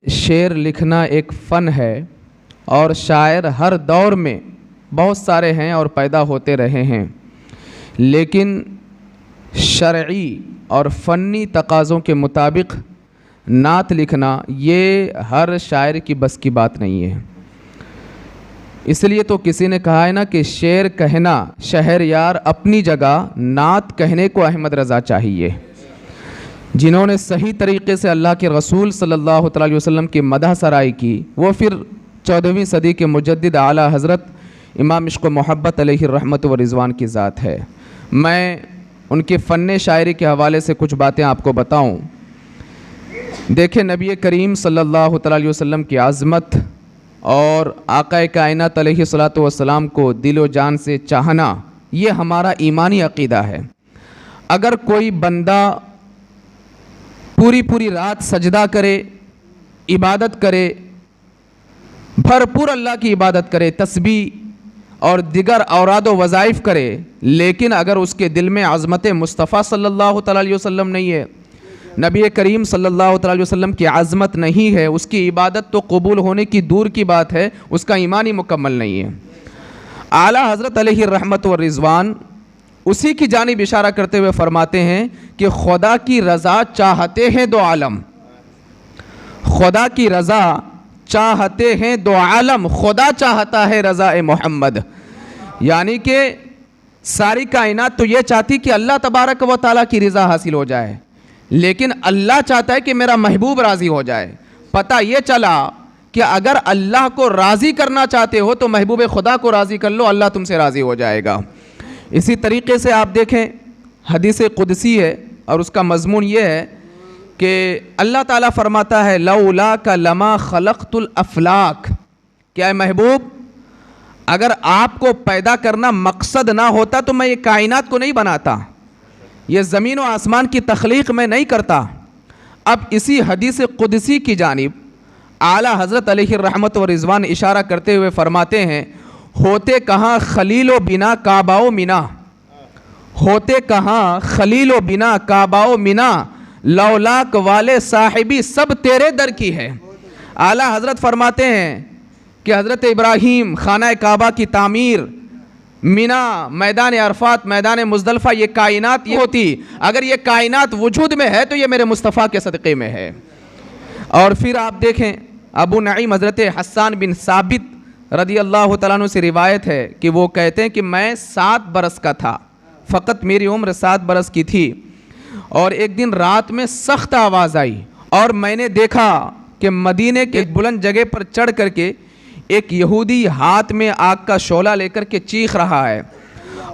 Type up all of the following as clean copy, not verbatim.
شعر لکھنا ایک فن ہے اور شاعر ہر دور میں بہت سارے ہیں اور پیدا ہوتے رہے ہیں، لیکن شرعی اور فنی تقاضوں کے مطابق نعت لکھنا یہ ہر شاعر کی بس کی بات نہیں ہے۔ اس لیے تو کسی نے کہا ہے نا کہ شعر کہنا شہریار اپنی جگہ، نعت کہنے کو احمد رضا چاہیے۔ جنہوں نے صحیح طریقے سے اللہ کے رسول صلی اللہ علیہ وسلم کی مدح سرائی کی، وہ پھر 14ویں صدی کے مجدد اعلیٰ حضرت امام عشق و محبت علیہ الرحمت و رضوان کی ذات ہے۔ میں ان کے فن شاعری کے حوالے سے کچھ باتیں آپ کو بتاؤں۔ دیکھیں، نبی کریم صلی اللہ علیہ وسلم کی عظمت اور آقا کائنات علیہ الصلوۃ والسلام کو دل و جان سے چاہنا، یہ ہمارا ایمانی عقیدہ ہے۔ اگر کوئی بندہ پوری رات سجدہ کرے، عبادت کرے، بھرپور اللہ کی عبادت کرے، تسبیح اور دیگر اوراد و وظائف کرے، لیکن اگر اس کے دل میں عظمت مصطفیٰ صلی اللہ علیہ وسلم نہیں ہے، نبی کریم صلی اللہ علیہ وسلم کی عظمت نہیں ہے، اس کی عبادت تو قبول ہونے کی دور کی بات ہے، اس کا ایمان ہی مکمل نہیں ہے۔ اعلیٰ حضرت علیہ الرحمت و رضوان اسی کی جانب اشارہ کرتے ہوئے فرماتے ہیں کہ خدا کی رضا چاہتے ہیں دو عالم، خدا کی رضا چاہتے ہیں دو عالم، خدا چاہتا ہے رضا محمد۔ یعنی کہ ساری کائنات تو یہ چاہتی کہ اللہ تبارک و تعالیٰ کی رضا حاصل ہو جائے، لیکن اللہ چاہتا ہے کہ میرا محبوب راضی ہو جائے۔ پتہ یہ چلا کہ اگر اللہ کو راضی کرنا چاہتے ہو تو محبوب خدا کو راضی کر لو، اللہ تم سے راضی ہو جائے گا۔ اسی طریقے سے آپ دیکھیں، حدیث قدسی ہے اور اس کا مضمون یہ ہے کہ اللہ تعالیٰ فرماتا ہے لولاک لما خلقت الافلاک، کیا ہے محبوب، اگر آپ کو پیدا کرنا مقصد نہ ہوتا تو میں یہ کائنات کو نہیں بناتا، یہ زمین و آسمان کی تخلیق میں نہیں کرتا۔ اب اسی حدیث قدسی کی جانب اعلیٰ حضرت علیہ الرحمت و رضوان اشارہ کرتے ہوئے فرماتے ہیں ہوتے کہاں خلیل و بنا کعبہ و منا، ہوتے کہاں خلیل و بنا کعبہ و منا، لولاک والے صاحبی سب تیرے در کی ہے۔ اعلیٰ حضرت فرماتے ہیں کہ حضرت ابراہیم خانہ کعبہ کی تعمیر، منا میدان عرفات، میدان مزدلفہ، یہ کائنات یہ ہوتی، اگر یہ کائنات وجود میں ہے تو یہ میرے مصطفیٰ کے صدقے میں ہے۔ اور پھر آپ دیکھیں ابو نعیم حضرت حسان بن ثابت رضی اللہ تعالیٰ عنہ سے روایت ہے کہ وہ کہتے ہیں کہ میں 7 برس کا تھا، فقط میری عمر 7 برس کی تھی، اور ایک دن رات میں سخت آواز آئی اور میں نے دیکھا کہ مدینے کے ایک بلند جگہ پر چڑھ کر کے ایک یہودی ہاتھ میں آگ کا شعلہ لے کر کے چیخ رہا ہے،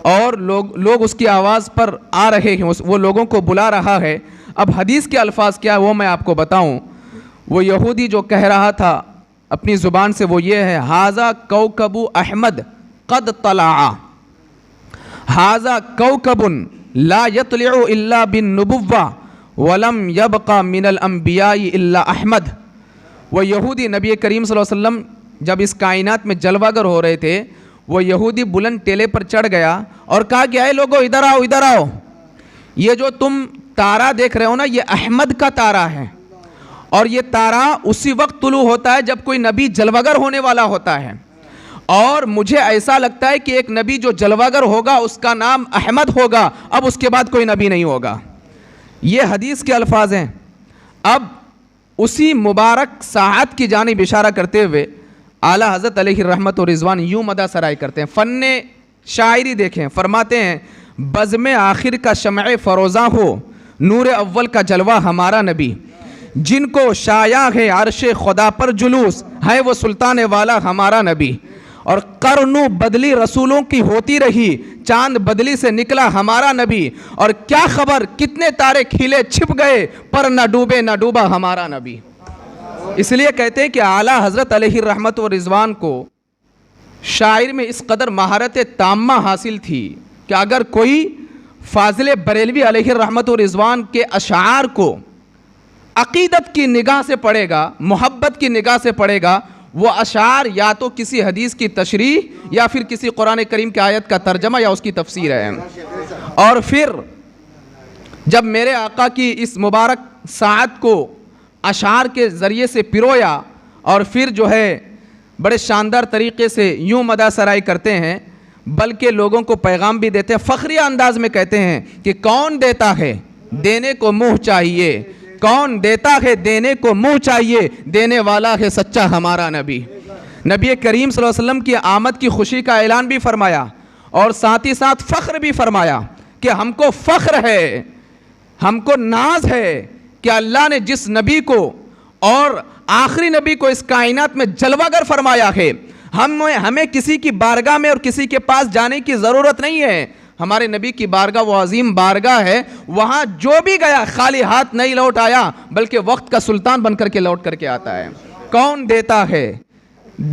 اور لوگ اس کی آواز پر آ رہے ہیں، وہ لوگوں کو بلا رہا ہے۔ اب حدیث کے الفاظ کیا وہ میں آپ کو بتاؤں۔ وہ یہودی جو کہہ رہا تھا اپنی زبان سے وہ یہ ہے ھذا کوکب احمد قد طلع، ھذا کوکب لا یطلع الا بالنبوہ ولم یبق من الانبیاء الا احمد۔ وہ یہودی نبی کریم صلی اللہ علیہ وسلم جب اس کائنات میں جلوہ گر ہو رہے تھے، وہ یہودی بلند ٹیلے پر چڑھ گیا اور کہا کہ اے لوگو ادھر آؤ ادھر آؤ، یہ جو تم تارا دیکھ رہے ہو نا یہ احمد کا تارا ہے، اور یہ تارا اسی وقت طلوع ہوتا ہے جب کوئی نبی جلوہ گر ہونے والا ہوتا ہے، اور مجھے ایسا لگتا ہے کہ ایک نبی جو جلوہ گر ہوگا اس کا نام احمد ہوگا، اب اس کے بعد کوئی نبی نہیں ہوگا۔ یہ حدیث کے الفاظ ہیں۔ اب اسی مبارک ساعت کی جانب اشارہ کرتے ہوئے اعلیٰ حضرت علیہ الرحمت و رضوان یوں مدح سرائی کرتے ہیں، فن شاعری دیکھیں، فرماتے ہیں بزم آخر کا شمع فروزاں ہو، نور اول کا جلوہ ہمارا نبی، جن کو شایع ہے عرش خدا پر جلوس، ہے وہ سلطان والا ہمارا نبی، اور قرنوں بدلی رسولوں کی ہوتی رہی، چاند بدلی سے نکلا ہمارا نبی، اور کیا خبر کتنے تارے کھلے چھپ گئے پر نہ ڈوبے نہ ڈوبا ہمارا نبی۔ اس لیے کہتے ہیں کہ اعلیٰ حضرت علیہ الرحمت و رضوان کو شاعر میں اس قدر مہارت تامہ حاصل تھی کہ اگر کوئی فاضل بریلوی علیہ الرحمت و رضوان کے اشعار کو عقیدت کی نگاہ سے پڑھے گا، محبت کی نگاہ سے پڑھے گا، وہ اشعار یا تو کسی حدیث کی تشریح یا پھر کسی قرآن کریم کی آیت کا ترجمہ یا اس کی تفسیر ہے۔ اور پھر جب میرے آقا کی اس مبارک ساعت کو اشعار کے ذریعے سے پرویا اور پھر جو ہے بڑے شاندار طریقے سے یوں مدح سرائی کرتے ہیں، بلکہ لوگوں کو پیغام بھی دیتے ہیں، فخریہ انداز میں کہتے ہیں کہ کون دیتا ہے دینے کو منہ چاہیے، کون دیتا ہے دینے کو منہ چاہیے، دینے والا ہے سچا ہمارا نبی۔ نبی کریم صلی اللہ علیہ وسلم کی آمد کی خوشی کا اعلان بھی فرمایا اور ساتھ ہی ساتھ فخر بھی فرمایا کہ ہم کو فخر ہے، ہم کو ناز ہے کہ اللہ نے جس نبی کو اور آخری نبی کو اس کائنات میں جلوہ گر فرمایا ہے، ہمیں کسی کی بارگاہ میں اور کسی کے پاس جانے کی ضرورت نہیں ہے۔ ہمارے نبی کی بارگاہ وہ عظیم بارگاہ ہے، وہاں جو بھی گیا خالی ہاتھ نہیں لوٹ آیا بلکہ وقت کا سلطان بن کر کے لوٹ کر کے آتا ہے۔ کون دیتا ہے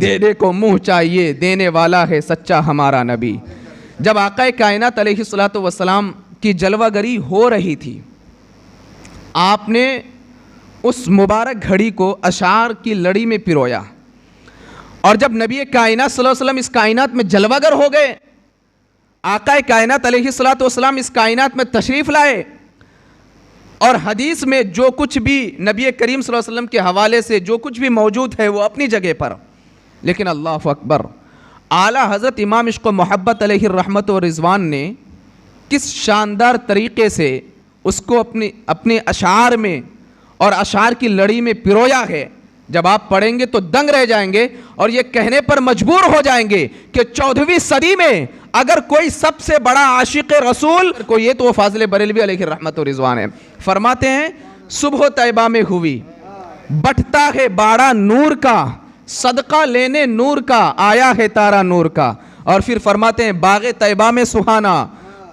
دینے کو منہ چاہیے، دینے والا ہے سچا ہمارا نبی۔ جب آقا کائنات علیہ الصلوۃ والسلام کی جلوہ گری ہو رہی تھی، آپ نے اس مبارک گھڑی کو اشعار کی لڑی میں پرویا، اور جب نبی کائنات صلی اللہ علیہ وسلم اس کائنات میں جلوہ گر ہو گئے، آقا کائنات علیہ الصلوۃ والسلام اس کائنات میں تشریف لائے، اور حدیث میں جو کچھ بھی نبی کریم صلی اللہ علیہ وسلم کے حوالے سے جو کچھ بھی موجود ہے وہ اپنی جگہ پر، لیکن اللہ اکبر، اعلیٰ حضرت امام عشق و محبت علیہ الرحمت و رضوان نے کس شاندار طریقے سے اس کو اپنے اشعار میں اور اشعار کی لڑی میں پرویا ہے۔ جب آپ پڑھیں گے تو دنگ رہ جائیں گے اور یہ کہنے پر مجبور ہو جائیں گے کہ 14ویں صدی میں اگر کوئی سب سے بڑا عاشق رسول کوئی ہے تو وہ فاضل بریلوی علیہ الرحمت و رضوان ہے۔ فرماتے ہیں صبح طیبہ میں ہوئی بٹتا ہے باڑا نور کا، صدقہ لینے نور کا آیا ہے تارا نور کا، اور پھر فرماتے ہیں باغ طیبہ میں سہانا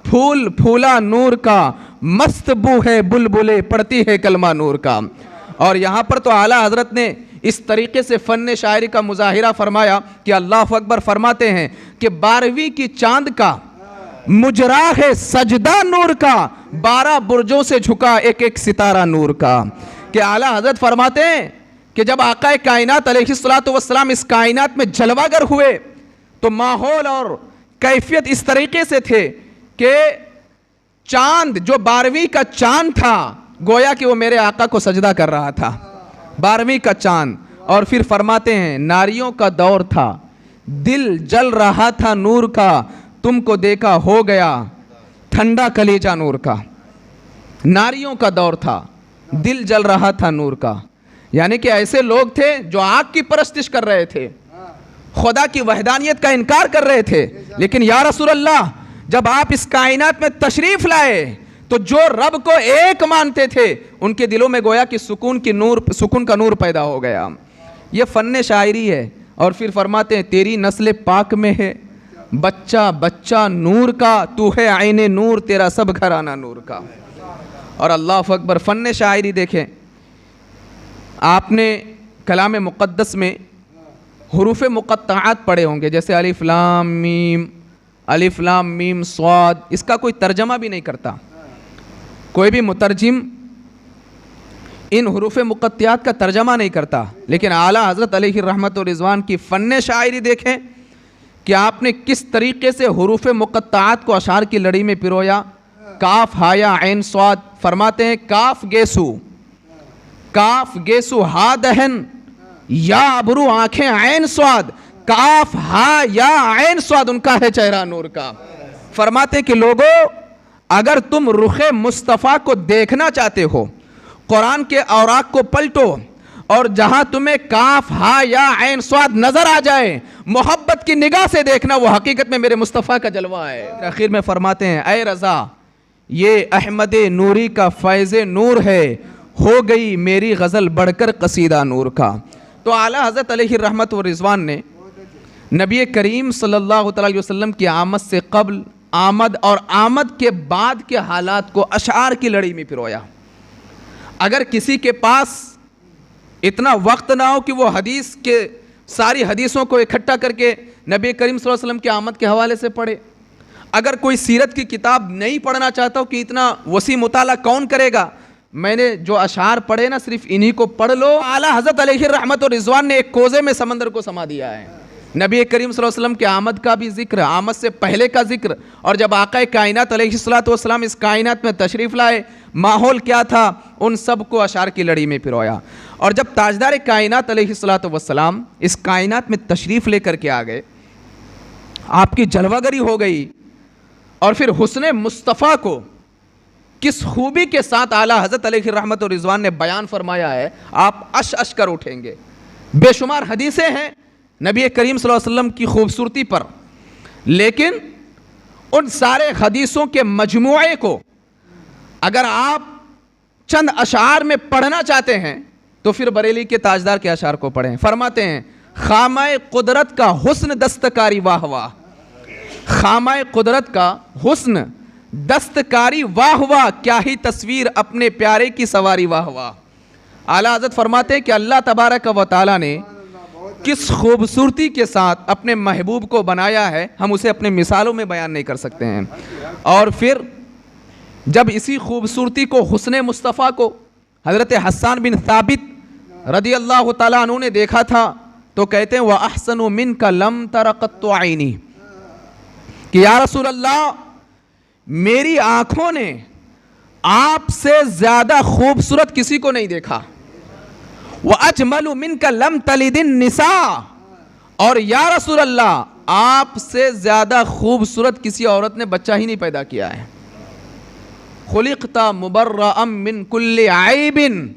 پھول پھولا نور کا، مست بو ہے بلبلے پڑتی ہے کلمہ نور کا۔ اور یہاں پر تو اعلیٰ حضرت نے اس طریقے سے فن شاعری کا مظاہرہ فرمایا کہ اللہ اکبر، فرماتے ہیں کہ 12ویں کی چاند کا مجرا ہے سجدہ نور کا، 12 برجوں سے جھکا ایک ایک ستارہ نور کا۔ کہ اعلیٰ حضرت فرماتے ہیں کہ جب آقا کائنات علیہ الصلوۃ والسلام اس کائنات میں جلوہ گر ہوئے تو ماحول اور کیفیت اس طریقے سے تھے کہ چاند جو 12ویں کا چاند تھا گویا کہ وہ میرے آقا کو سجدہ کر رہا تھا، 12ویں کا چاند۔ اور پھر فرماتے ہیں ناریوں کا دور تھا دل جل رہا تھا نور کا، تم کو دیکھا ہو گیا ٹھنڈا کلیجہ نور کا۔ ناریوں کا دور تھا دل جل رہا تھا نور کا، یعنی کہ ایسے لوگ تھے جو آگ کی پرستش کر رہے تھے، خدا کی وحدانیت کا انکار کر رہے تھے، لیکن یا رسول اللہ جب آپ اس کائنات میں تشریف لائے تو جو رب کو ایک مانتے تھے ان کے دلوں میں گویا کہ سکون کا نور پیدا ہو گیا۔ یہ فن شاعری ہے۔ اور پھر فرماتے ہیں تیری نسل پاک میں ہے بچہ بچہ نور کا، تو ہے عین نور تیرا سب گھرانہ نور کا۔ اور اللہ اکبر، فن شاعری دیکھیں، آپ نے کلام مقدس میں حروف مقطعات پڑھے ہوں گے، جیسے الف لام میم صاد، اس کا کوئی ترجمہ بھی نہیں کرتا، کوئی بھی مترجم ان حروف مقطعات کا ترجمہ نہیں کرتا، لیکن اعلیٰ حضرت علیہ الرحمت و رضوان کی فن شاعری دیکھیں کہ آپ نے کس طریقے سے حروف مقطعات کو اشعار کی لڑی میں پرویا۔ کاف ہایا عین صاد، فرماتے ہیں کاف گیسو ہا دہن یا ابرو آنکھیں عین صاد، کاف ہا یا عین صاد ان کا ہے چہرہ نور کا۔ فرماتے ہیں کہ لوگوں اگر تم رخ مصطفیٰ کو دیکھنا چاہتے ہو، قرآن کے اوراق کو پلٹو اور جہاں تمہیں کاف ہا یا عین صاد نظر آ جائے محبت کی نگاہ سے دیکھنا، وہ حقیقت میں میرے مصطفیٰ کا جلوہ ہے۔ آخر میں فرماتے ہیں اے رضا یہ احمد نوری کا فیض نور ہے، ہو گئی میری غزل بڑھ کر قصیدہ نور کا۔ تو اعلیٰ حضرت علیہ الرحمت و رضوان نے نبی کریم صلی اللہ علیہ وسلم کی آمد سے قبل، آمد اور آمد کے بعد کے حالات کو اشعار کی لڑی میں پرویا۔ اگر کسی کے پاس اتنا وقت نہ ہو کہ وہ حدیث کے ساری حدیثوں کو اکٹھا کر کے نبی کریم صلی اللہ علیہ وسلم کی آمد کے حوالے سے پڑھے، اگر کوئی سیرت کی کتاب نہیں پڑھنا چاہتا ہو کہ اتنا وسیع مطالعہ کون کرے گا، میں نے جو اشعار پڑھے نا صرف انہی کو پڑھ لو۔ اعلیٰ حضرت علیہ الرحمت و رضوان نے ایک کوزے میں سمندر کو سما دیا ہے۔ نبی کریم صلی اللہ علیہ وسلم کے آمد کا بھی ذکر، آمد سے پہلے کا ذکر، اور جب آقا کائنات علیہ الصلوۃ والسلام اس کائنات میں تشریف لائے ماحول کیا تھا، ان سب کو اشعار کی لڑی میں پرویا۔ اور جب تاجدار کائنات علیہ الصلوۃ والسلام اس کائنات میں تشریف لے کر کے آ گئے، آپ کی جلوہ گری ہو گئی، اور پھر حسن مصطفیٰ کو کس خوبی کے ساتھ اعلیٰ حضرت علیہ الرحمت و رضوان نے بیان فرمایا ہے، آپ اش اش کر اٹھیں گے۔ بے شمار حدیثیں ہیں نبی کریم صلی اللہ علیہ وسلم کی خوبصورتی پر، لیکن ان سارے حدیثوں کے مجموعے کو اگر آپ چند اشعار میں پڑھنا چاہتے ہیں تو پھر بریلی کے تاجدار کے اشعار کو پڑھیں۔ فرماتے ہیں خامہ قدرت کا حسن دستکاری واہ واہ، خامہ قدرت کا حسن دستکاری واہ واہ، کیا ہی تصویر اپنے پیارے کی سواری واہ واہ۔ اعلیٰ حضرت فرماتے ہیں کہ اللہ تبارک و تعالیٰ نے کس خوبصورتی کے ساتھ اپنے محبوب کو بنایا ہے، ہم اسے اپنے مثالوں میں بیان نہیں کر سکتے ہیں۔ اور پھر جب اسی خوبصورتی کو، حسن مصطفیٰ کو حضرت حسان بن ثابت رضی اللہ تعالیٰ عنہ نے دیکھا تھا تو کہتے ہیں وَأَحْسَنُ مِنْكَ لَمْ تَرَ قَطُّ عَيْنِي، کہ یا رسول اللہ میری آنکھوں نے آپ سے زیادہ خوبصورت کسی کو نہیں دیکھا۔ وَأَجْمَلُ مِنْكَ لَمْ تَلِدِ النِّسَاء، اور یا رسول اللہ آپ سے زیادہ خوبصورت کسی عورت نے بچہ ہی نہیں پیدا کیا ہے۔ خُلِقْتَ مُبَرَّأً مِّن كُلِّ عَيْبٍ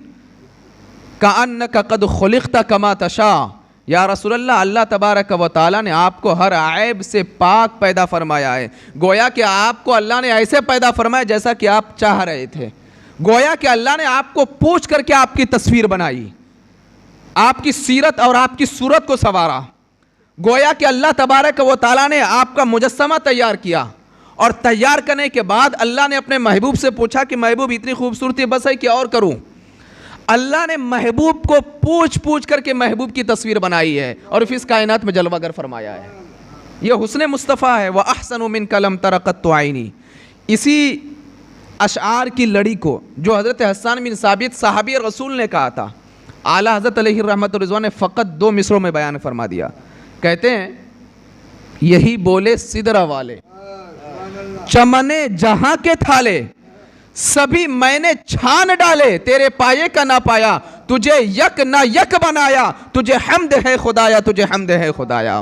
كَأَنَّكَ قَدْ خُلِقْتَ كَمَا تَشَاءُ، یا رسول اللہ اللہ تبارک و تعالیٰ نے آپ کو ہر عیب سے پاک پیدا فرمایا ہے، گویا کہ آپ کو اللہ نے ایسے پیدا فرمایا جیسا کہ آپ چاہ رہے تھے، گویا کہ اللہ نے آپ کو پوچھ کر کے آپ کی تصویر بنائی، آپ کی سیرت اور آپ کی صورت کو سنوارا، گویا کہ اللہ تبارک و تعالیٰ نے آپ کا مجسمہ تیار کیا، اور تیار کرنے کے بعد اللہ نے اپنے محبوب سے پوچھا کہ محبوب اتنی خوبصورتی بس ہے کہ اور کروں؟ اللہ نے محبوب کو پوچھ پوچھ کر کے محبوب کی تصویر بنائی ہے اور پھر اس کائنات میں جلوہ گر فرمایا ہے۔ یہ حسن مصطفیٰ ہے۔ وَأَحْسَنُ مِنْكَ لَمْ تَرَ قَطُّ عَيْنِي، اسی اشعار کی لڑی کو جو حضرت حسان بن ثابت صحابی رسول نے کہا تھا، اعلیٰ حضرت علیہ الرحمت والرضوان نے فقط 2 مصروں میں بیان فرما دیا۔ کہتے ہیں یہی بولے سدرہ والے چمنے جہاں کے تھالے، سبھی میں نے چھان ڈالے، تیرے پائے کا نہ پایا، تجھے یک نہ یک بنایا، تجھے حمد ہے خدایا، تجھے حمد ہے خدایا۔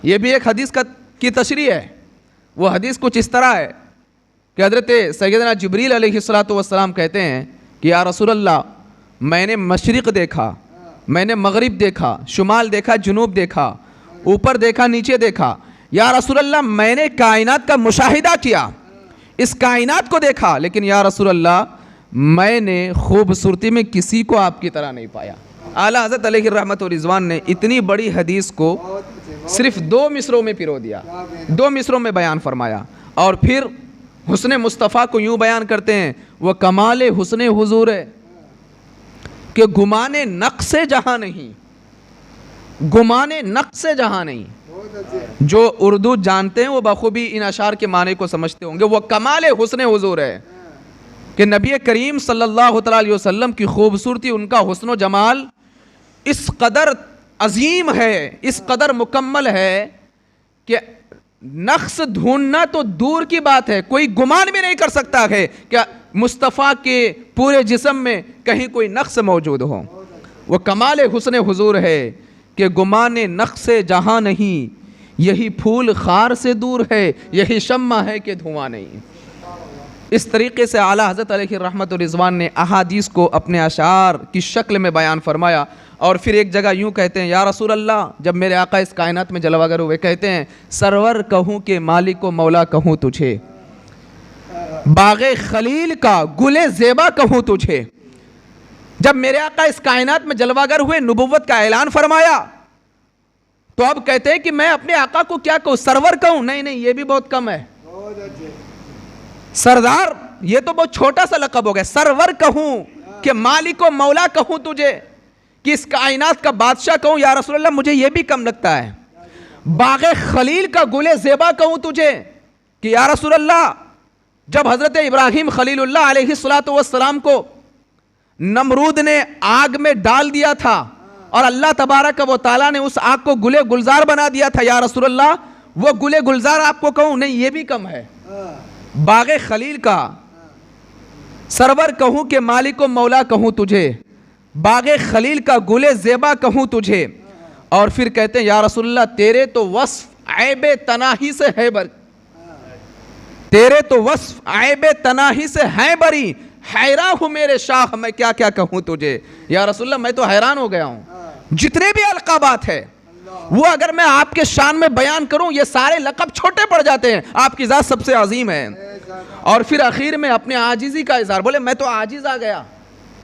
یہ بھی ایک حدیث کی تشریح ہے۔ وہ حدیث کچھ اس طرح ہے کہ حضرت سیدنا جبریل علیہ السلام کہتے ہیں کہ یا رسول اللہ میں نے مشرق دیکھا، میں نے مغرب دیکھا، شمال دیکھا، جنوب دیکھا، اوپر دیکھا، نیچے دیکھا، یا رسول اللہ میں نے کائنات کا مشاہدہ کیا، اس کائنات کو دیکھا، لیکن یا رسول اللہ میں نے خوبصورتی میں کسی کو آپ کی طرح نہیں پایا۔ اعلیٰ حضرت علیہ الرحمت والرضوان نے اتنی بڑی حدیث کو صرف 2 مصروں میں پرو دیا، 2 مصروں میں بیان فرمایا، اور پھر حسن مصطفیٰ کو یوں بیان کرتے ہیں وہ کمال حسن حضور ہے کہ گمانے نقص جہاں نہیں، گمانے نقص جہاں نہیں۔ جو اردو جانتے ہیں وہ بخوبی ان اشعار کے معنی کو سمجھتے ہوں گے۔ وہ کمال حسن حضور ہے کہ نبی کریم صلی اللہ علیہ وسلم کی خوبصورتی، ان کا حسن و جمال اس قدر عظیم ہے، اس قدر مکمل ہے کہ نقص ڈھونڈنا تو دور کی بات ہے، کوئی گمان بھی نہیں کر سکتا ہے کہ مصطفیٰ کے پورے جسم میں کہیں کوئی نقص موجود ہو۔ وہ کمال حسن حضور ہے کہ گمان نقص جہاں نہیں، یہی پھول خار سے دور ہے، یہی شمع ہے کہ دھواں نہیں۔ اس طریقے سے اعلیٰ حضرت علیہ الرحمت والرضوان نے احادیث کو اپنے اشعار کی شکل میں بیان فرمایا، اور پھر ایک جگہ یوں کہتے ہیں یا رسول اللہ جب میرے آقا اس کائنات میں جلوہ گر ہوئے، کہتے ہیں سرور کہوں کہ مالک و مولا کہوں تجھے، باغ خلیل کا گل زیبا کہوں تجھے۔ جب میرے آقا اس کائنات میں جلوہ گر ہوئے، نبوت کا اعلان فرمایا، تو اب کہتے ہیں کہ میں اپنے آقا کو کیا کہوں، سرور کہوں؟ نہیں نہیں، یہ بھی بہت کم ہے، سردار یہ تو بہت چھوٹا سا لقب ہو گیا۔ سرور کہوں کہ مالک و مولا کہوں تجھے، کہ اس کائنات کا بادشاہ کہوں، یا رسول اللہ مجھے یہ بھی کم لگتا ہے۔ باغ خلیل کا گل زیبا کہوں تجھے، کہ یا رسول اللہ جب حضرت ابراہیم خلیل اللہ علیہ السلام کو نمرود نے آگ میں ڈال دیا تھا اور اللہ تبارک و تعالیٰ نے اس آگ کو گل گلزار بنا دیا تھا، یا رسول اللہ وہ گل گلزار آپ کو کہوں؟ نہیں، یہ بھی کم ہے۔ باغ خلیل کا سرور کہوں کہ مالک و مولا کہوں تجھے، باغ خلیل کا گل زیبا کہوں تجھے. اور پھر کہتے ہیں یا رسول اللہ تیرے تو وصف عیب تناہی سے ہے بری, تیرے تو وصف عیب تناہی سے ہیں بری, حیران ہوں میرے شاہ میں کیا کیا کہوں تجھے. یا رسول اللہ میں تو حیران ہو گیا ہوں, جتنے بھی القابات ہیں وہ اگر میں آپ کے شان میں بیان کروں یہ سارے لقب چھوٹے پڑ جاتے ہیں, آپ کی ذات سب سے عظیم ہے. اور پھر اخیر میں اپنے عاجزی کا اظہار, بولے میں تو عاجز آ گیا,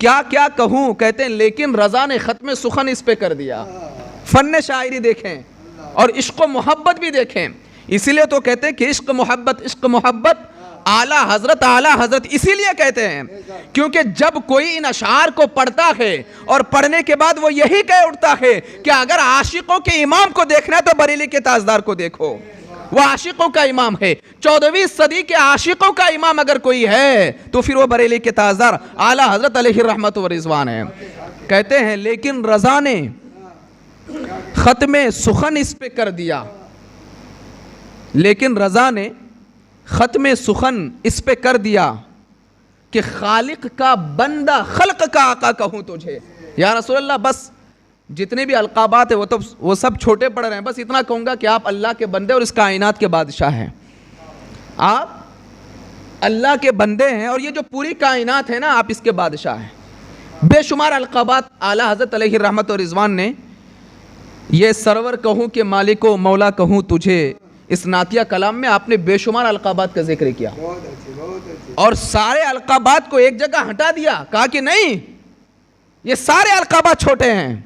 کیا کیا کہوں. کہتے ہیں لیکن رضا نے ختم سخن اس پہ کر دیا. فن شاعری دیکھیں اور عشق و محبت بھی دیکھیں. اسی لیے تو کہتے ہیں کہ عشق محبت اعلیٰ حضرت اسی لیے کہتے ہیں کیونکہ جب کوئی ان اشعار کو پڑھتا ہے اور پڑھنے کے بعد وہ یہی کہہ اٹھتا ہے کہ اگر عاشقوں کے امام کو دیکھنا ہے تو بریلی کے تاجدار کو دیکھو, وہ عاشقوں کا امام ہے. 14ویں صدی کے عاشقوں کا امام اگر کوئی ہے تو پھر وہ بریلی کے تاجدار اعلیٰ حضرت علیہ الرحمت و رضوان ہے. کہتے ہیں لیکن رضا نے ختم سخن اس پہ کر دیا, لیکن رضا نے ختم سخن اس پہ کر دیا کہ خالق کا بندہ خلق کا آقا کہوں تجھے. یا رسول اللہ بس جتنے بھی القابات ہیں وہ سب چھوٹے پڑ رہے ہیں, بس اتنا کہوں گا کہ آپ اللہ کے بندے اور اس کائنات کے بادشاہ ہیں. آپ اللہ کے بندے ہیں اور یہ جو پوری کائنات ہے نا آپ اس کے بادشاہ ہیں. بے شمار القابات اعلیٰ حضرت علیہ الرحمت و رضوان نے یہ سرور کہوں کہ مالک و مولا کہوں تجھے, اس نعتیہ کلام میں آپ نے بے شمار القابات کا ذکر کیا اور سارے القابات کو ایک جگہ ہٹا دیا, کہا کہ نہیں یہ سارے القابات چھوٹے ہیں,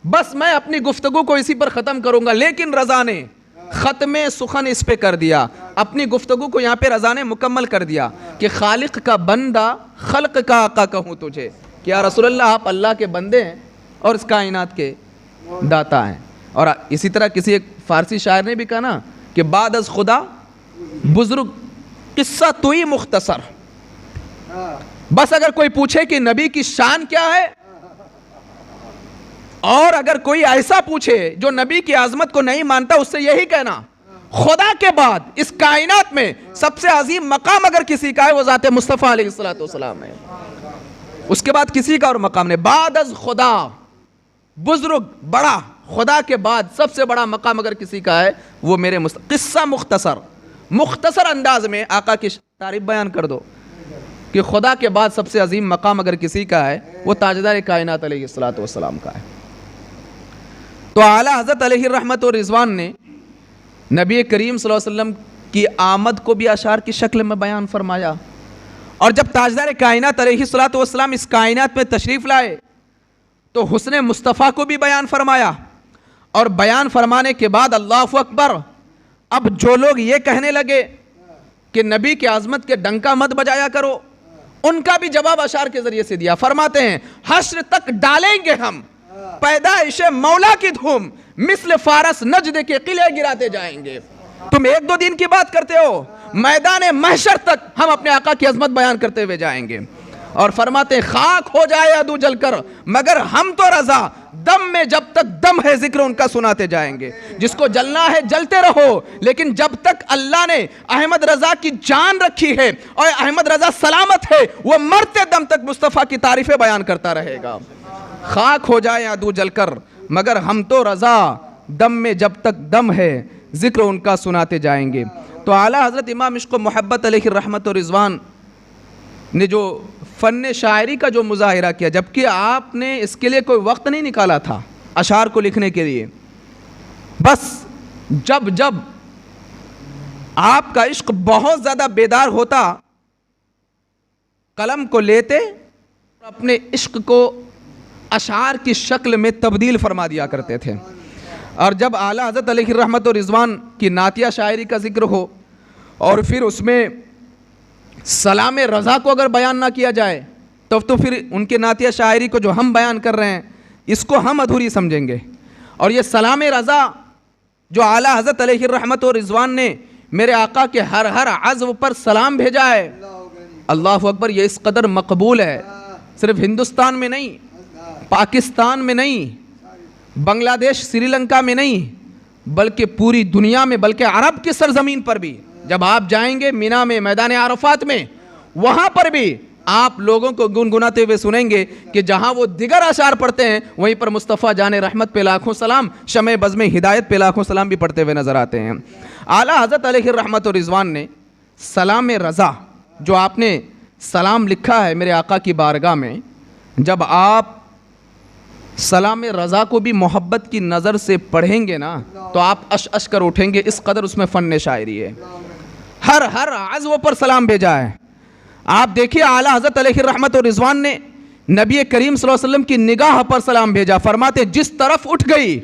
بس میں اپنی گفتگو کو اسی پر ختم کروں گا. لیکن رضا نے ختم سخن اس پہ کر دیا, اپنی گفتگو کو یہاں پہ رضا نے مکمل کر دیا کہ خالق کا بندہ خلق کا آقا کہوں تجھے. کہ یا رسول اللہ آپ اللہ کے بندے ہیں اور اس کائنات کے داتا ہیں. اور اسی طرح کسی ایک فارسی شاعر نے بھی کہا نا کہ بعد از خدا بزرگ قصہ توئی مختصر. بس اگر کوئی پوچھے کہ نبی کی شان کیا ہے اور اگر کوئی ایسا پوچھے جو نبی کی عظمت کو نہیں مانتا اس سے یہی کہنا خدا کے بعد اس کائنات میں سب سے عظیم مقام اگر کسی کا ہے وہ ذات مصطفیٰ علیہ السلام ہے, اس کے بعد کسی کا اور مقام نہیں. بعد از خدا بزرگ بڑا, خدا کے بعد سب سے بڑا مقام اگر کسی کا ہے وہ میرے قصہ مختصر انداز میں آقا کی تعریف بیان کر دو کہ خدا کے بعد سب سے عظیم مقام اگر کسی کا ہے وہ تاجدار کائنات علیہ السلام کا ہے. تو اعلیٰ حضرت علیہ الرحمت و رضوان نے نبی کریم صلی اللہ علیہ وسلم کی آمد کو بھی اشعار کی شکل میں بیان فرمایا, اور جب تاجدار کائنات علیہ السلام اس کائنات میں تشریف لائے تو حسن مصطفیٰ کو بھی بیان فرمایا. اور بیان فرمانے کے بعد اللہ اکبر, اب جو لوگ یہ کہنے لگے کہ نبی کی عظمت کے ڈنکا مت بجایا کرو, ان کا بھی جواب اشعار کے ذریعے سے دیا. فرماتے ہیں حشر تک ڈالیں گے ہم پیدائش مولا کی دھوم, مثل فارس نجد کے قلعے گراتے جائیں گے. تم ایک دو دن کی بات کرتے ہو, میدان محشر تک ہم اپنے آقا کی عظمت بیان کرتے ہوئے جائیں گے. اور فرماتے ہیں خاک ہو جائے عدو جل کر مگر ہم تو رضا, دم میں جب تک دم ہے ذکر ان کا سناتے جائیں گے. جس کو جلنا ہے جلتے رہو, لیکن جب تک اللہ نے احمد رضا کی جان رکھی ہے اور احمد رضا سلامت ہے وہ مرتے دم تک مصطفیٰ کی تعریفیں بیان کرتا رہے گا. خاک ہو جائے عدو جل کر مگر ہم تو رضا, دم میں جب تک دم ہے ذکر ان کا سناتے جائیں گے. تو اعلیٰ حضرت امام عشق و محبت علیہ الرحمت و رضوان نے جو فن شاعری کا جو مظاہرہ کیا, جبکہ آپ نے اس کے لیے کوئی وقت نہیں نکالا تھا اشعار کو لکھنے کے لیے, بس جب آپ کا عشق بہت زیادہ بیدار ہوتا قلم کو لیتے اپنے عشق کو اشعار کی شکل میں تبدیل فرما دیا کرتے تھے. اور جب اعلیٰ حضرت علیہ الرحمت و رضوان کی نعتیہ شاعری کا ذکر ہو اور پھر اس میں سلام رضا کو اگر بیان نہ کیا جائے تو پھر ان کے نعتیہ شاعری کو جو ہم بیان کر رہے ہیں اس کو ہم ادھوری سمجھیں گے. اور یہ سلام رضا جو اعلیٰ حضرت علیہ الرحمت و رضوان نے میرے آقا کے ہر عزو پر سلام بھیجا ہے, اللہ اکبر, یہ اس قدر مقبول ہے, صرف ہندوستان میں نہیں, پاکستان میں نہیں, بنگلہ دیش سری لنکا میں نہیں, بلکہ پوری دنیا میں, بلکہ عرب کی سرزمین پر بھی. جب آپ جائیں گے مینا میں, میدان عرفات میں, وہاں پر بھی آپ لوگوں کو گنگناتے ہوئے سنیں گے کہ جہاں وہ دیگر اشعار پڑھتے ہیں وہیں پر مصطفیٰ جان رحمت پہ لاکھوں سلام، شمع بزم ہدایت پہ لاکھوں سلام بھی پڑھتے ہوئے نظر آتے ہیں۔ اعلیٰ حضرت علیہ الرحمت و رضوان نے سلام رضا، جو آپ نے سلام لکھا ہے میرے آقا کی بارگاہ میں، جب آپ سلام رضا کو بھی محبت کی نظر سے پڑھیں گے نا تو آپ اش اش کر اٹھیں گے، اس قدر اس میں فن شاعری ہے۔ ہر عزو پر سلام بھیجا ہے۔ آپ دیکھیے اعلیٰ حضرت علیہ الرحمت و رضوان نے نبی کریم صلی اللہ علیہ وسلم کی نگاہ پر سلام بھیجا، فرماتے جس طرف اٹھ گئی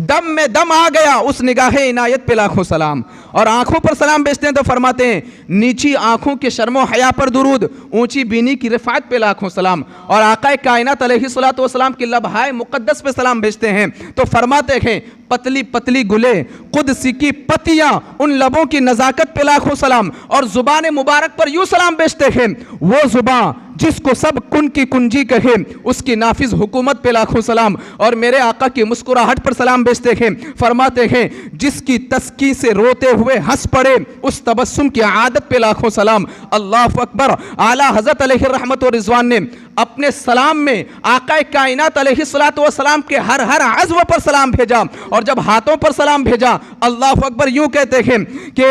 دم میں دم آ گیا اس نگاہ عنایت پہ لاکھوں سلام۔ اور آنکھوں پر سلام بھیجتے ہیں تو فرماتے ہیں نیچی آنکھوں کے شرم و حیا پر درود، اونچی بینی کی رفعت پہ لاکھوں سلام۔ اور آقا کائنات علیہ الصلوۃ والسلام کی لبہائے مقدس پہ سلام بھیجتے ہیں تو فرماتے ہیں پتلی پتلی گلے قدسی کی پتیاں، ان لبوں کی نزاکت پہ لاکھوں سلام۔ اور زبان مبارک پر یوں سلام بھیجتے ہیں وہ زبان جس کو سب کن کی کنجی کہے، اس کی نافذ حکومت پہ لاکھوں سلام۔ اور میرے آقا کی مسکراہٹ پر سلام بھیجتے ہیں، فرماتے ہیں جس کی تسکی سے روتے ہوئے ہنس پڑے اس تبسم کی عادت پہ لاکھوں سلام۔ اللہ اکبر۔ اعلیٰ حضرت علیہ الرحمت و رضوان نے اپنے سلام میں آقا کائنات علیہ الصلوۃ والسلام کے ہر عضو پر سلام بھیجا، اور جب ہاتھوں پر سلام بھیجا اللہ اکبر یوں کہتے ہیں کہ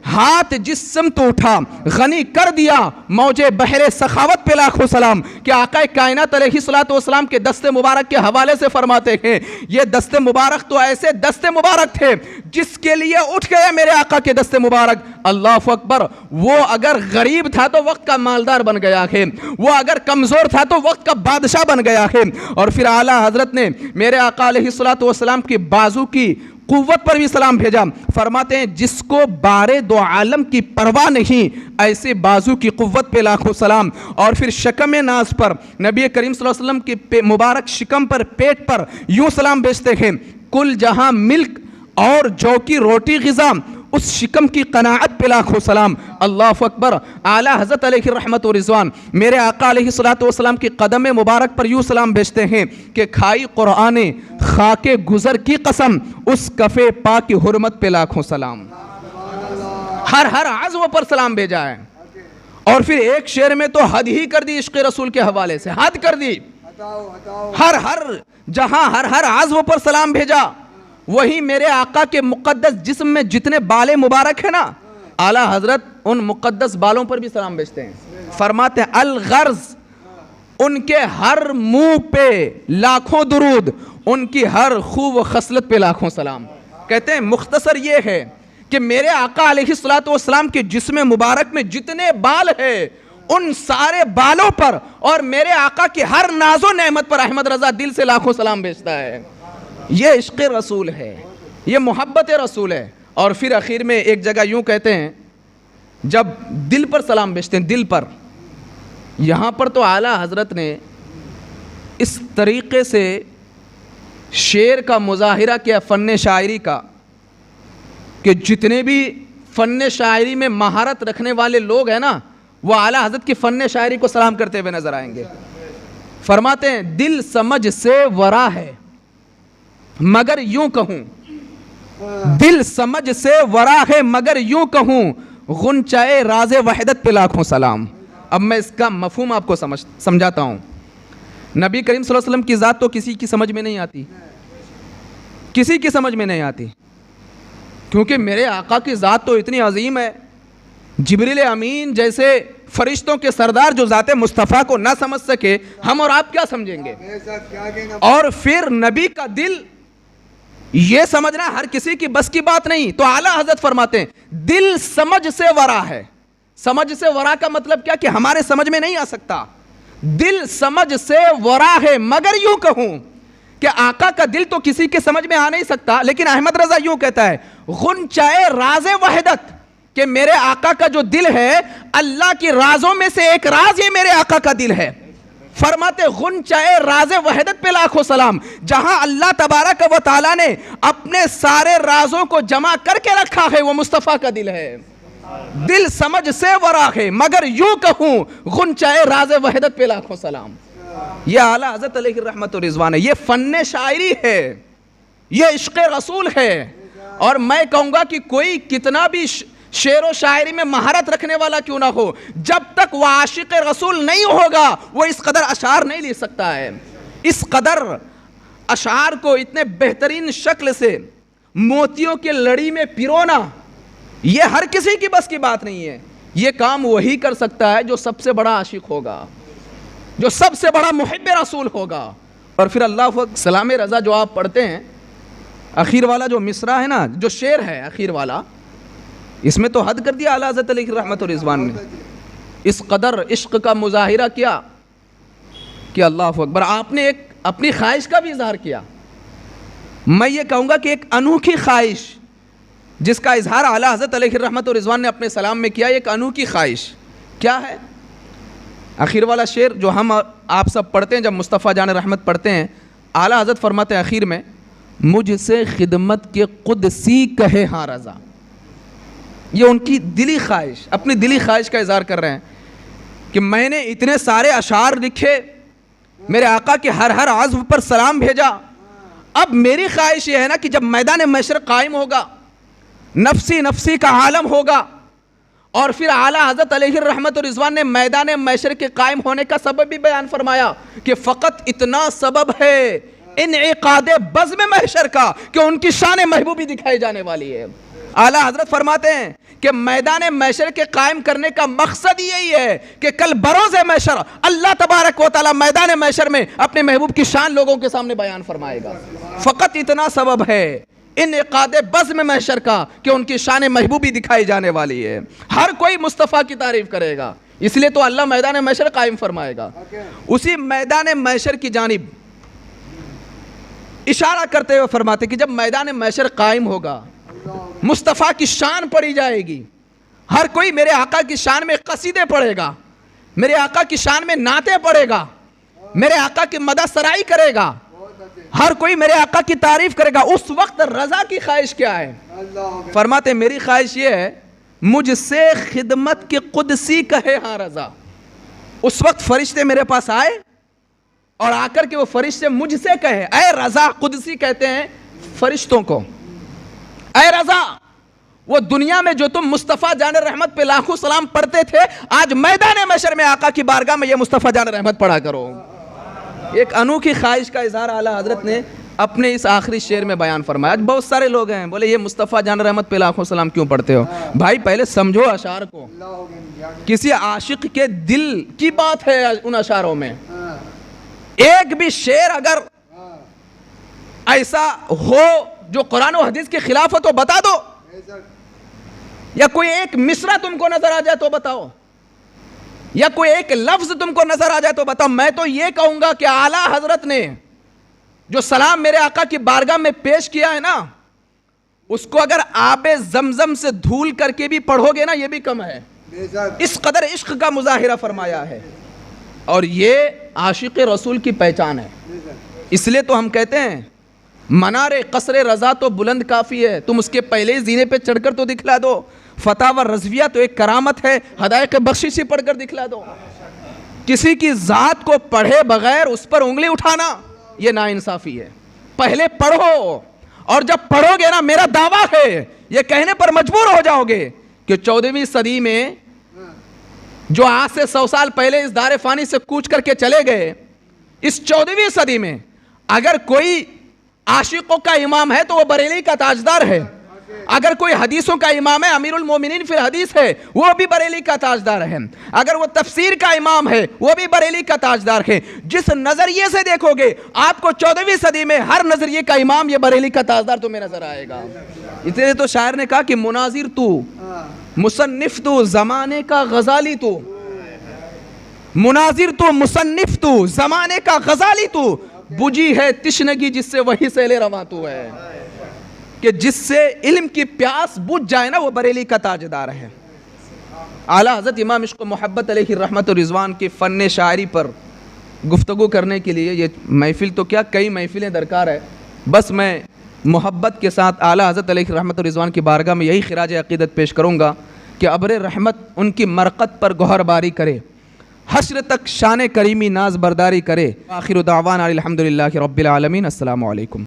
ہاتھ جس سمت اٹھا غنی کر دیا موجے بحر سخاوت پہ لاکھوں سلام۔ کہ آقا کائنات علیہ الصلوۃ والسلام کے دست مبارک کے حوالے سے فرماتے ہیں یہ دست مبارک تو ایسے دست مبارک تھے جس کے لیے اٹھ گئے میرے آقا کے دست مبارک۔ اللہ اکبر۔ وہ اگر غریب تھا تو وقت کا مالدار بن گیا ہے، وہ اگر کمزور تھا تو وقت کا بادشاہ بن گیا ہے۔ اور پھر اعلیٰ حضرت نے میرے آقا علیہ الصلوۃ والسلام کی بازو کی قوت پر بھی سلام بھیجا، فرماتے ہیں جس کو بارے دو عالم کی پرواہ نہیں ایسے بازو کی قوت پہ لاکھوں سلام۔ اور پھر شکم ناز پر نبی کریم صلی اللہ علیہ وسلم کی مبارک شکم پر پیٹ پر یوں سلام بھیجتے ہیں کل جہاں ملک اور جو کی روٹی غذا اس شکم کی قناعت پہ لاکھوں سلام۔ اللہ اکبر۔ اعلیٰ حضرت علیہ الرحمت و رضوان میرے آقا علیہ الصلوۃ والسلام کی قدم مبارک پر یوں سلام بھیجتے ہیں کہ کھائی قرآن خاک گزر کی قسم اس کفے پاک کی حرمت پہ لاکھوں سلام۔ ہر عضو پر سلام بھیجا ہے۔ اور پھر ایک شعر میں تو حد ہی کر دی عشق رسول کے حوالے سے، حد کر دی۔ ہر جہاں ہر عضو پر سلام بھیجا، وہی میرے آقا کے مقدس جسم میں جتنے بالے مبارک ہیں نا اعلیٰ حضرت ان مقدس بالوں پر بھی سلام بھیجتے ہیں، فرماتے ہیں الغرض ان کے ہر منہ پہ لاکھوں درود، ان کی ہر خوب و خصلت پہ لاکھوں سلام۔ کہتے ہیں مختصر یہ ہے کہ میرے آقا علیہ الصلوۃ والسلام کے جسم مبارک میں جتنے بال ہیں ان سارے بالوں پر اور میرے آقا کی ہر ناز و نعمت پر احمد رضا دل سے لاکھوں سلام بھیجتا ہے۔ یہ عشق رسول ہے، یہ محبت رسول ہے۔ اور پھر آخر میں ایک جگہ یوں کہتے ہیں جب دل پر سلام بھیجتے ہیں، دل پر، یہاں پر تو اعلیٰ حضرت نے اس طریقے سے شعر کا مظاہرہ کیا فن شاعری کا کہ جتنے بھی فن شاعری میں مہارت رکھنے والے لوگ ہیں نا وہ اعلیٰ حضرت کی فن شاعری کو سلام کرتے ہوئے نظر آئیں گے۔ فرماتے ہیں دل سمجھ سے ورا ہے مگر یوں کہوں، دل سمجھ سے ورا ہے مگر یوں کہوں غنچۂ راز وحدت پہ لاکھوں سلام۔ اب میں اس کا مفہوم آپ کو سمجھاتا ہوں۔ نبی کریم صلی اللہ علیہ وسلم کی ذات تو کسی کی سمجھ میں نہیں آتی، کسی کی سمجھ میں نہیں آتی، کیونکہ میرے آقا کی ذات تو اتنی عظیم ہے، جبریل امین جیسے فرشتوں کے سردار جو ذات مصطفیٰ کو نہ سمجھ سکے ہم اور آپ کیا سمجھیں گے؟ اور پھر نبی کا دل یہ سمجھنا ہر کسی کی بس کی بات نہیں، تو اعلیٰ حضرت فرماتے ہیں دل سمجھ سے ورا ہے۔ سمجھ سے ورا کا مطلب کیا کہ ہمارے سمجھ میں نہیں آ سکتا، دل سمجھ سے ورا ہے مگر یوں کہوں کہ آقا کا دل تو کسی کے سمجھ میں آ نہیں سکتا، لیکن احمد رضا یوں کہتا ہے غنچۂ راز وحدت کہ میرے آقا کا جو دل ہے اللہ کی رازوں میں سے ایک راز یہ میرے آقا کا دل ہے۔ فرماتے غنچۂ راز وحدت پہ لاکھوں سلام، جہاں اللہ تبارک و تعالیٰ نے اپنے سارے رازوں کو جمع کر کے رکھا ہے وہ مصطفیٰ کا دل ہے۔ دل سمجھ سے ورا ہے مگر یوں کہوں غنچۂ راز وحدت پہ لاکھوں سلام۔ یہ اعلیٰ حضرت علیہ الرحمت و رضوان ہے، یہ فن شاعری ہے، یہ عشق رسول ہے۔ اور میں کہوں گا کہ کوئی کتنا بھی شعر و شاعری میں مہارت رکھنے والا کیوں نہ ہو، جب تک وہ عاشق رسول نہیں ہوگا وہ اس قدر اشعار نہیں لکھ سکتا ہے۔ اس قدر اشعار کو اتنے بہترین شکل سے موتیوں کے لڑی میں پیرونا یہ ہر کسی کی بس کی بات نہیں ہے۔ یہ کام وہی کر سکتا ہے جو سب سے بڑا عاشق ہوگا، جو سب سے بڑا محب رسول ہوگا۔ اور پھر اللہ سلام رضا جو آپ پڑھتے ہیں، اخیر والا جو مصرع ہے نا، جو شعر ہے اخیر والا، اس میں تو حد کر دیا اعلیٰ حضرت علیہ رحمت و رضوان نے۔ اس قدر عشق کا مظاہرہ کیا کہ اللہ اکبر، آپ نے ایک اپنی خواہش کا بھی اظہار کیا۔ میں یہ کہوں گا کہ ایک انوکھی خواہش جس کا اظہار اعلیٰ حضرت علیہ رحمت و رضوان نے اپنے سلام میں کیا، ایک انوکھی خواہش کیا ہے؟ اخیر والا شعر جو ہم آپ سب پڑھتے ہیں، جب مصطفیٰ جان رحمت پڑھتے ہیں، اعلیٰ حضرت فرماتے ہیں اخیر میں، مجھ سے خدمت کے قدسی کہے ہاں رضا۔ یہ ان کی دلی خواہش، اپنی دلی خواہش کا اظہار کر رہے ہیں کہ میں نے اتنے سارے اشعار لکھے، میرے آقا کے ہر عزو پر سلام بھیجا، اب میری خواہش یہ ہے نا کہ جب میدان محشر قائم ہوگا، نفسی نفسی کا عالم ہوگا، اور پھر اعلیٰ حضرت علیہ الرحمت و رضوان نے میدان محشر کے قائم ہونے کا سبب بھی بیان فرمایا کہ فقط اتنا سبب ہے انعقاد بزم محشر کا کہ ان کی شان محبوبی دکھائی جانے والی ہے۔ اعلیٰ حضرت فرماتے ہیں کہ میدان محشر کے قائم کرنے کا مقصد یہی ہے کہ کل بروز محشر اللہ تبارک و تعالی میدان محشر میں اپنے محبوب کی شان لوگوں کے سامنے بیان فرمائے گا۔ فقط اتنا سبب ہے انعقاد بزم محشر کا کہ ان کی شان محبوبی دکھائی جانے والی ہے۔ ہر کوئی مصطفیٰ کی تعریف کرے گا، اس لیے تو اللہ میدان محشر قائم فرمائے گا۔ اسی میدان محشر کی جانب اشارہ کرتے ہوئے فرماتے کہ جب میدان محشر قائم ہوگا، مصطفیٰ کی شان پڑھی جائے گی، ہر کوئی میرے آقا کی شان میں قصیدے پڑھے گا، میرے آقا کی شان میں نعتیں پڑھے گا، میرے آقا کی مدح سرائی کرے گا، ہر کوئی میرے آقا کی تعریف کرے گا۔ اس وقت رضا کی خواہش کیا ہے؟ فرماتے میری خواہش یہ ہے مجھ سے خدمت کی قدسی کہے ہاں رضا۔ اس وقت فرشتے میرے پاس آئے اور آ کر کے وہ فرشتے مجھ سے کہے، اے رضا، قدسی کہتے ہیں فرشتوں کو، اے رضا، وہ دنیا میں جو تم مصطفیٰ جان رحمت پہ لاکھوں سلام پڑھتے تھے، آج میدان محشر میں آقا کی بارگاہ میں یہ مصطفیٰ جان رحمت پڑھا کرو۔ ایک انوکھی خواہش کا اظہار اعلیٰ حضرت نے اپنے اس آخری شعر میں بیان فرمایا۔ آج بہت سارے لوگ ہیں بولے یہ مصطفیٰ جان رحمت پہ لاکھوں سلام کیوں پڑھتے ہو؟ بھائی پہلے سمجھو اشعار کو، کسی عاشق کے دل کی بات ہے ان اشعاروں میں۔ ایک بھی شعر اگر ایسا ہو جو قرآن و حدیث کے خلاف ہو تو بتا دو، یا کوئی ایک مصرع تم کو نظر آ جائے تو بتاؤ، یا کوئی ایک لفظ تم کو نظر آ جائے تو بتاؤ۔ میں تو یہ کہوں گا کہ اعلیٰ حضرت نے جو سلام میرے آقا کی بارگاہ میں پیش کیا ہے نا، اس کو اگر آب زمزم سے دھول کر کے بھی پڑھو گے نا یہ بھی کم ہے۔ اس قدر عشق کا مظاہرہ فرمایا ہے، اور یہ عاشق رسول کی پہچان ہے۔ اس لیے تو ہم کہتے ہیں منار قصر رضا تو بلند کافی ہے، تم اس کے پہلے زینے پہ چڑھ کر تو دکھلا دو۔ فتاوی رضویہ تو ایک کرامت ہے، حدائق بخششی پڑھ کر دکھلا دو۔ کسی کی ذات کو پڑھے بغیر اس پر انگلی اٹھانا یہ ناانصافی ہے۔ پہلے پڑھو، اور جب پڑھو گے نا، میرا دعویٰ ہے یہ کہنے پر مجبور ہو جاؤ گے کہ 14ویں صدی میں جو آج سے 100 سال پہلے اس دار فانی سے کوچ کر کے چلے گئے، اس 14ویں صدی میں اگر کوئی عاشقوں کا امام ہے تو وہ بریلی کا تاجدار ہے، اگر کوئی حدیثوں کا امام ہے، امیر المومنین فی الحدیث ہے، وہ بھی بریلی کا تاجدار ہے، اگر وہ تفسیر کا امام ہے وہ بھی بریلی کا تاجدار ہے۔ جس نظریے سے دیکھو گے آپ کو 14ویں صدی میں ہر نظریے کا امام یہ بریلی کا تاجدار تمہیں نظر آئے گا۔ اس لیے تو شاعر نے کہا کہ مناظر تو، مصنف تو، زمانے کا غزالی تو، مناظر تو، مصنف تو، زمانے کا غزالی تو، بجھی ہے تشنگی جس سے وہی سیل رواں تو ہے، کہ جس سے علم کی پیاس بجھ جائے نا وہ بریلی کا تاجدار ہے۔ اعلیٰ حضرت امام عشق و محبت علیہ الرحمت و رضوان کی فن شاعری پر گفتگو کرنے کے لیے یہ محفل تو کیا کئی محفلیں درکار ہے۔ بس میں محبت کے ساتھ اعلیٰ حضرت علیہ الرحمت و رضوان کی بارگاہ میں یہی خراج عقیدت پیش کروں گا کہ ابر رحمت ان کی مرقت پر گوہر باری کرے، حشر تک شان کریمی ناز برداری کرے۔ آخر دعوانا الحمدللہ رب العالمین۔ السلام علیکم۔